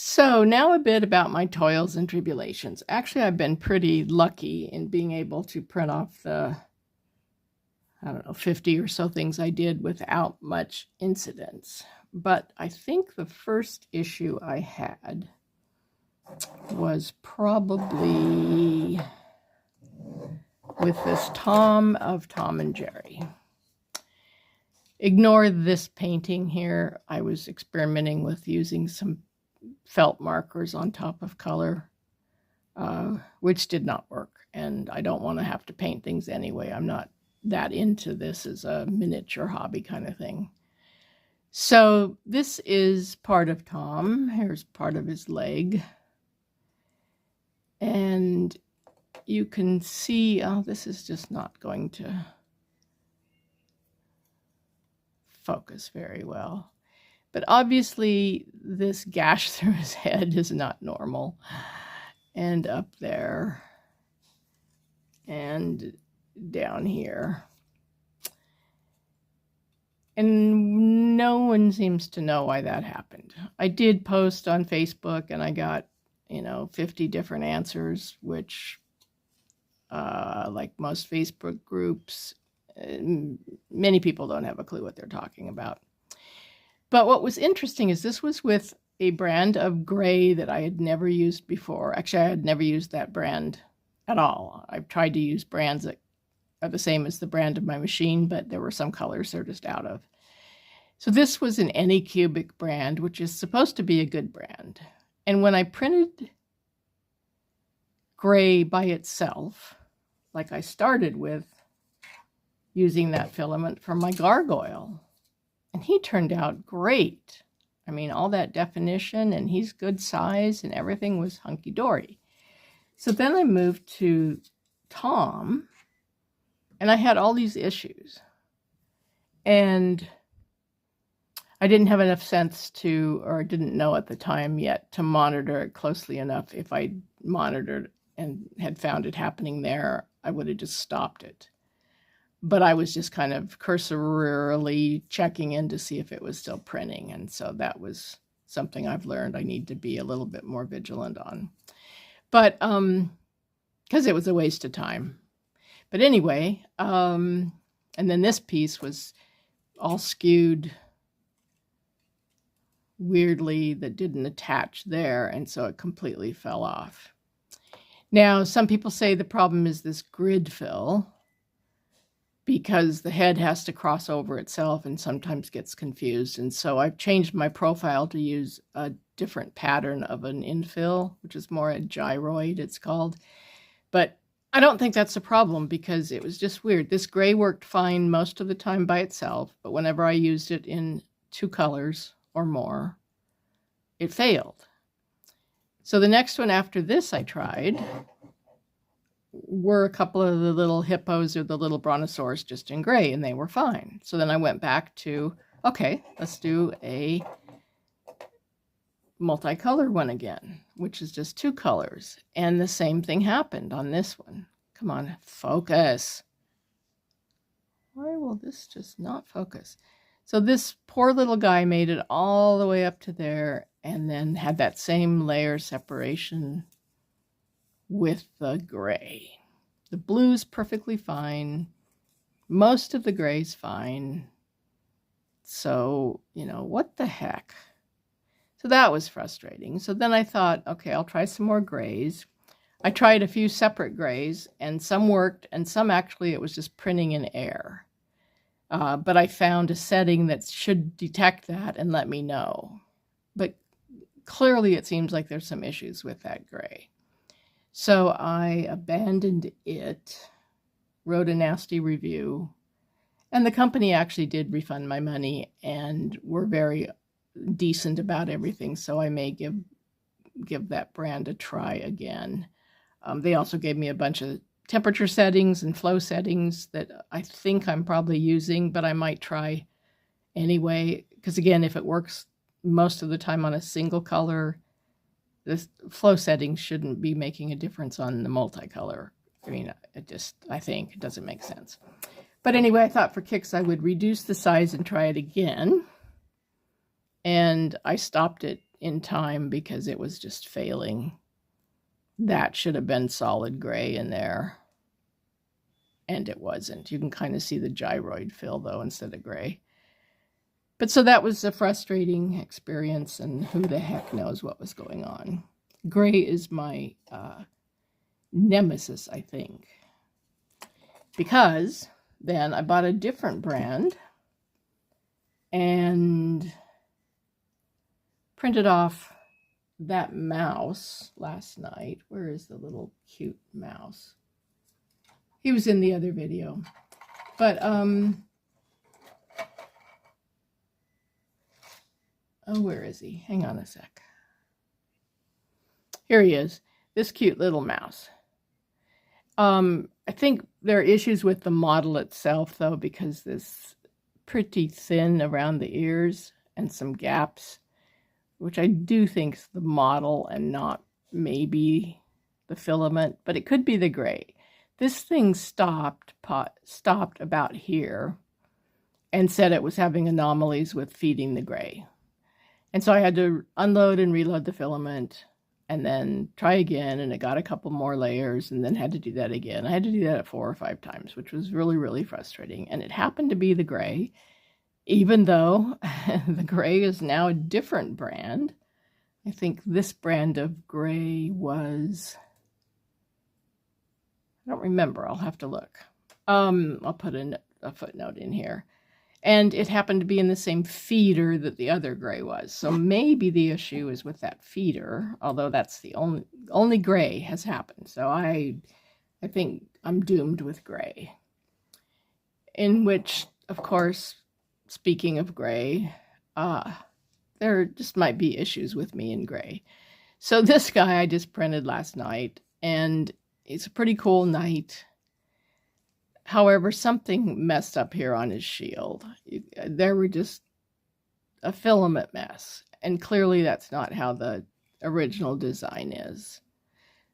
So now a bit about my toils and tribulations. Actually, I've been pretty lucky in being able to print off the, 50 or so things I did without much incidents. But I think the first issue I had was probably with this Tom of Tom and Jerry. Ignore this painting here. I was experimenting with using some felt markers on top of color, which did not work. And I don't want to have to paint things anyway. I'm not that into this as a miniature hobby kind of thing. So this is part of Tom. Here's part of his leg. And you can see, oh, this is just not going to focus very well. But obviously this gash through his head is not normal. And up there and down here. And no one seems to know why that happened. I did post on Facebook and I got, 50 different answers, which, like most Facebook groups, many people don't have a clue what they're talking about. But what was interesting is this was with a brand of gray that I had never used before. Actually, I had never used that brand at all. I've tried to use brands that are the same as the brand of my machine, but there were some colors they're just out of. So this was an Anycubic brand, which is supposed to be a good brand. And when I printed gray by itself, like I started with using that filament from my gargoyle, and he turned out great. I mean, all that definition, and he's good size, and everything was hunky-dory. So then I moved to Tom, and I had all these issues. And I didn't have enough sense to, or didn't know at the time yet, to monitor it closely enough. If I monitored and had found it happening there, I would have just stopped it. But I was just kind of cursorily checking in to see if it was still printing. And so that was something I've learned I need to be a little bit more vigilant on. But, because it was a waste of time. But anyway, and then this piece was all skewed weirdly that didn't attach there, and so it completely fell off. Now, some people say the problem is this grid fill, because the head has to cross over itself and sometimes gets confused. And so I've changed my profile to use a different pattern of an infill, which is more a gyroid, it's called. But I don't think that's a problem because it was just weird. This gray worked fine most of the time by itself, but whenever I used it in two colors or more, it failed. So the next one after this I tried were a couple of the little hippos or the little brontosaurus just in gray, and they were fine. So then I went back to, okay, let's do a multicolor one again, which is just two colors. And the same thing happened on this one. Come on, focus. Why will this just not focus? So this poor little guy made it all the way up to there and then had that same layer separation with the gray. The blue's perfectly fine. Most of the gray's fine. So, what the heck? So that was frustrating. So then I thought, okay, I'll try some more grays. I tried a few separate grays, and some worked, and some actually it was just printing in air. But I found a setting that should detect that and let me know. But clearly it seems like there's some issues with that gray. So I abandoned it, wrote a nasty review, and the company actually did refund my money and were very decent about everything. So I may give that brand a try again. They also gave me a bunch of temperature settings and flow settings that I think I'm probably using, but I might try anyway. Because again, if it works most of the time on a single color, the flow settings shouldn't be making a difference on the multicolor. I mean, I think it doesn't make sense. But anyway, I thought for kicks I would reduce the size and try it again. And I stopped it in time because it was just failing. That should have been solid gray in there. And it wasn't. You can kind of see the gyroid fill, though, instead of gray. But so that was a frustrating experience, and who the heck knows what was going on. Gray is my nemesis, I think. Because then I bought a different brand and printed off that mouse last night. Where is the little cute mouse? He was in the other video. But, oh, where is he? Hang on a sec. Here he is. This cute little mouse. I think there are issues with the model itself, though, because this pretty thin around the ears and some gaps, which I do think is the model and not maybe the filament, but it could be the gray. This thing stopped about here and said it was having anomalies with feeding the gray. And so I had to unload and reload the filament and then try again, and it got a couple more layers and then had to do that again. I had to do that 4 or 5 times, which was really, really frustrating. And it happened to be the gray, even though the gray is now a different brand. I think this brand of gray was, I don't remember. I'll have to look. I'll put a footnote in here. And it happened to be in the same feeder that the other gray was. So maybe the issue is with that feeder, although that's the only gray has happened. So I think I'm doomed with gray. In which, of course, speaking of gray, there just might be issues with me in gray. So this guy I just printed last night, and it's a pretty cool night. However, something messed up here on his shield. There were just a filament mess. And clearly that's not how the original design is.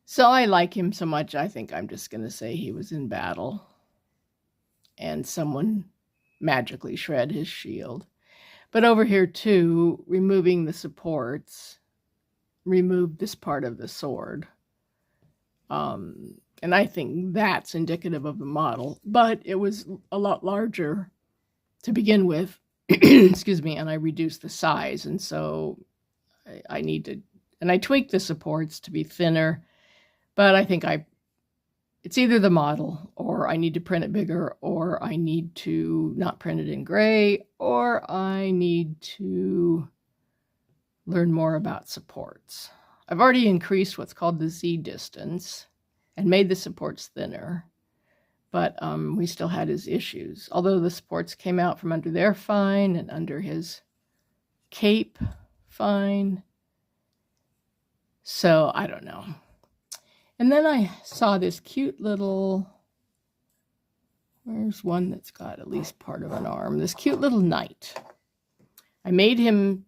So I like him so much, I think I'm just going to say he was in battle. And someone magically shred his shield. But over here too, removing the supports, removed this part of the sword. And I think that's indicative of the model, but it was a lot larger to begin with, excuse me, and I reduced the size. And so I need to, and I tweaked the supports to be thinner, but I think it's either the model, or I need to print it bigger, or I need to not print it in gray, or I need to learn more about supports. I've already increased what's called the Z distance and made the supports thinner, but we still had his issues. Although the supports came out from under there fine, and under his cape fine. So I don't know. And then I saw this cute little, where's one that's got at least part of an arm? This cute little knight. I made him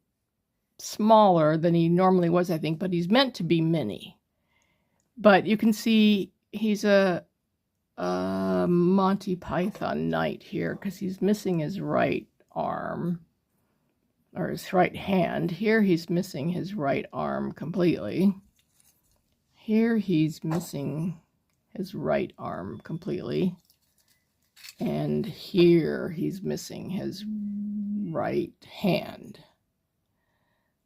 smaller than he normally was, I think, but he's meant to be mini. But you can see he's a Monty Python knight here because he's missing his right arm, or his right hand. Here he's missing his right arm completely. Here he's missing his right arm completely. And here he's missing his right hand.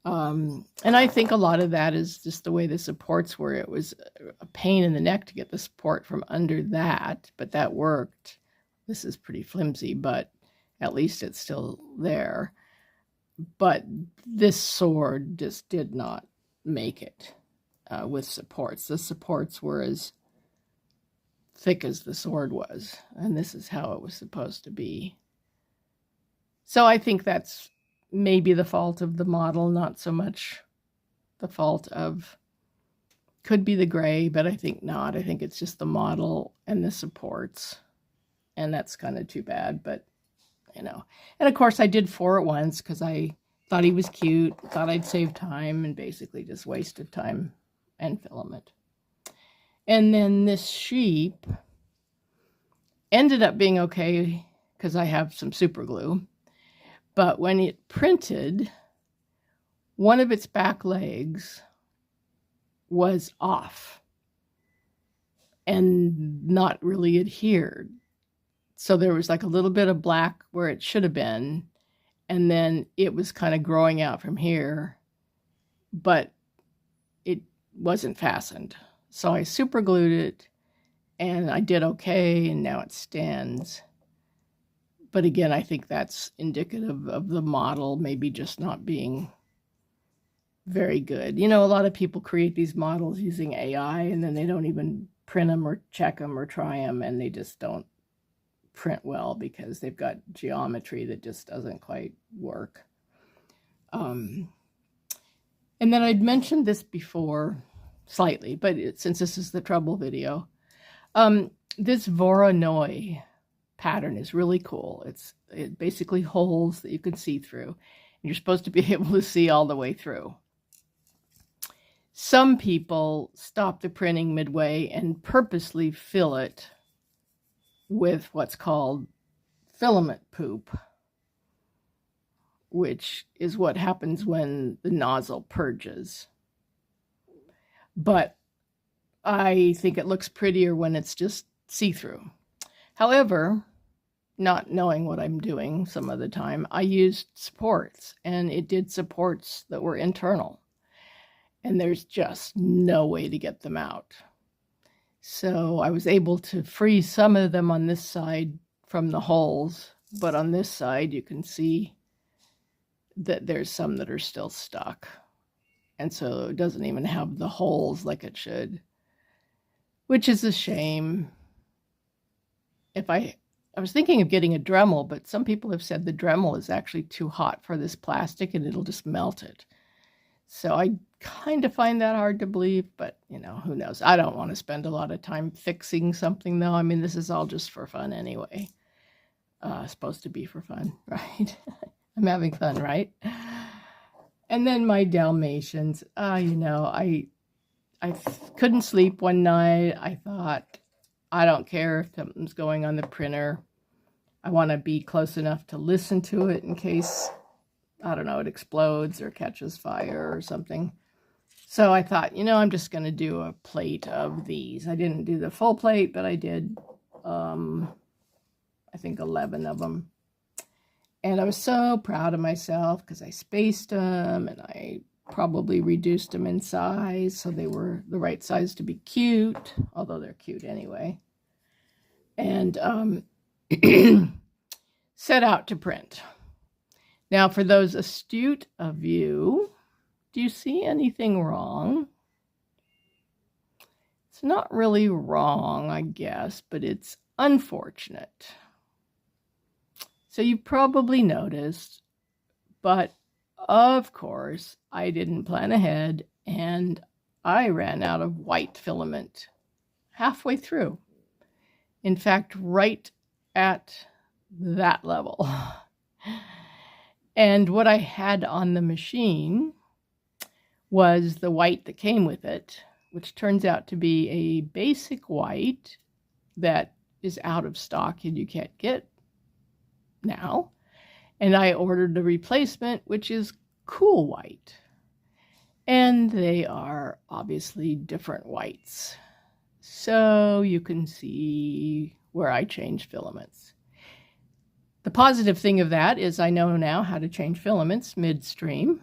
And I think a lot of that is just the way the supports were. It was a pain in the neck to get the support from under that, but that worked. This is pretty flimsy, but at least it's still there. But this sword just did not make it with supports. The supports were as thick as the sword was, and this is how it was supposed to be. So I think that's maybe the fault of the model, not so much the fault of, could be the gray, but I think not. I think it's just the model and the supports, and that's kind of too bad, but you know. And of course I did 4 at once because I thought he was cute, thought I'd save time, and basically just wasted time and filament. And then this sheep ended up being okay because I have some super glue. But when it printed, one of its back legs was off and not really adhered. So there was like a little bit of black where it should have been, and then it was kind of growing out from here, but it wasn't fastened. So I super glued it, and I did okay, and now it stands. But again, I think that's indicative of the model maybe just not being very good. You know, a lot of people create these models using AI, and then they don't even print them or check them or try them, and they just don't print well because they've got geometry that just doesn't quite work. And then I'd mentioned this before slightly, but since this is the trouble video, this Voronoi pattern is really cool. It basically holes that you can see through, and you're supposed to be able to see all the way through. Some people stop the printing midway and purposely fill it with what's called filament poop, which is what happens when the nozzle purges. But I think it looks prettier when it's just see-through. However, not knowing what I'm doing some of the time, I used supports, and it did supports that were internal. And there's just no way to get them out. So I was able to free some of them on this side from the holes, but on this side you can see that there's some that are still stuck. And so it doesn't even have the holes like it should, which is a shame. I was thinking of getting a Dremel, but some people have said the Dremel is actually too hot for this plastic and it'll just melt it. So I kind of find that hard to believe, but you know, who knows? I don't want to spend a lot of time fixing something though. I mean, this is all just for fun anyway. Supposed to be for fun, right? I'm having fun, right? And then my Dalmatians, you know, I couldn't sleep one night. I thought, I don't care if something's going on the printer. I want to be close enough to listen to it in case, I don't know, it explodes or catches fire or something. So I thought, you know, I'm just going to do a plate of these. I didn't do the full plate, but I did, I think 11 of them. And I was so proud of myself because I spaced them and I probably reduced them in size so they were the right size to be cute, although they're cute anyway. And set out to print. Now, for those astute of you, do you see anything wrong? It's not really wrong, I guess, but it's unfortunate. So you probably noticed, but of course, I didn't plan ahead, and I ran out of white filament halfway through. In fact, right at that level. And what I had on the machine was the white that came with it, which turns out to be a basic white that is out of stock and you can't get now. And I ordered a replacement, which is cool white. And they are obviously different whites. So you can see where I change filaments. The positive thing of that is I know now how to change filaments midstream.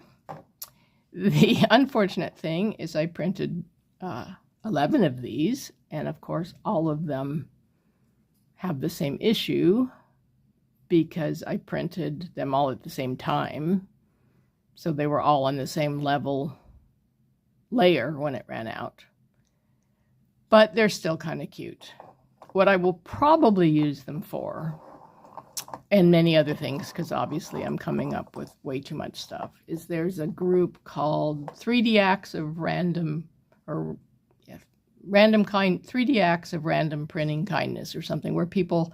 The unfortunate thing is I printed 11 of these, and of course all of them have the same issue because I printed them all at the same time. So they were all on the same level layer when it ran out. But they're still kind of cute. What I will probably use them for, and many other things, because obviously I'm coming up with way too much stuff, is there's a group called 3D Acts of Random, or 3D Acts of Random Printing Kindness or something, where people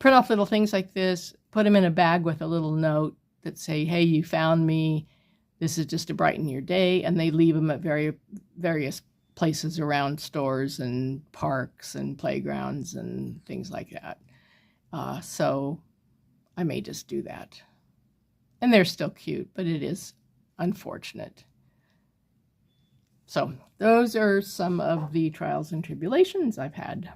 print off little things like this, put them in a bag with a little note that say, hey, you found me, this is just to brighten your day, and they leave them at various places around stores and parks and playgrounds and things like that. So I may just do that. And they're still cute, but it is unfortunate. So those are some of the trials and tribulations I've had.